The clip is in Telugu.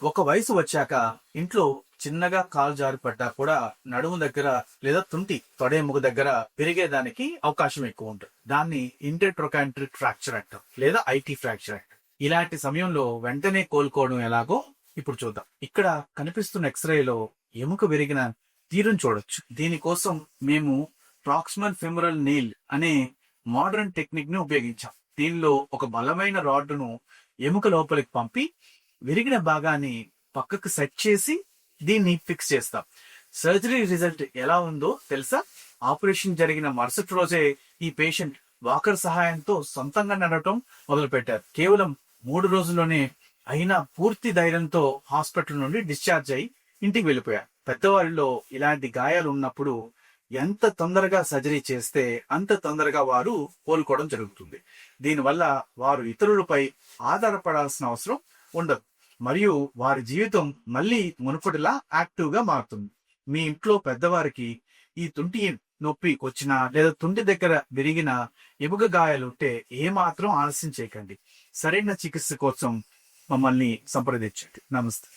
ఒక వయసు వచ్చాక ఇంట్లో చిన్నగా కాలు జారి పడ్డా కూడా నడుము దగ్గర లేదా తొడెముక దగ్గర పెరిగేదానికి అవకాశం ఎక్కువ ఉంటుంది. దాన్ని ఇంటర్ట్రోకాంట్రిక్ ఫ్రాక్చర్ అంటాం లేదా ఐటీ ఫ్రాక్చర్ అంటాం. ఇలాంటి సమయంలో వెంటనే కోలుకోవడం ఎలాగో ఇప్పుడు చూద్దాం. ఇక్కడ కనిపిస్తున్న ఎక్స్రేలో ఎముక విరిగిన తీరును చూడొచ్చు. దీనికోసం మేము ప్రాక్సిమల్ ఫెమరల్ నెయిల్ అనే మోడర్న్ టెక్నిక్ ని ఉపయోగించాం. దీనిలో ఒక బలమైన రాడ్డును ఎముక లోపలికి పంపి విరిగిన భాగాన్ని పక్కకు సెట్ చేసి దీన్ని ఫిక్స్ చేస్తాం. సర్జరీ రిజల్ట్ ఎలా ఉందో తెలుసా? ఆపరేషన్ జరిగిన మరుసటి రోజే ఈ పేషెంట్ వాకర్ సహాయంతో సొంతంగా నడవటం మొదలు పెట్టారు. కేవలం 3 రోజుల్లోనే అయినా పూర్తి ధైర్యంతో హాస్పిటల్ నుండి డిశ్చార్జ్ అయి ఇంటికి వెళ్ళిపోయారు. పెద్దవారిలో ఇలాంటి గాయాలు ఉన్నప్పుడు ఎంత తొందరగా సర్జరీ చేస్తే అంత తొందరగా వారు కోలుకోవడం జరుగుతుంది. దీనివల్ల వారు ఇతరులపై ఆధారపడాల్సిన అవసరం ఉండదు మరియు వారి జీవితం మళ్ళీ మునుపటిలా యాక్టివ్ గా మారుతుంది. మీ ఇంట్లో పెద్దవారికి ఈ తుంటి నొప్పి వచ్చినా లేదా తుంటి దగ్గర విరిగిన ఎముక గాయాలుంటే ఏమాత్రం ఆలస్యం చేయకండి. సరైన చికిత్స కోసం మమ్మల్ని సంప్రదించండి. నమస్తే.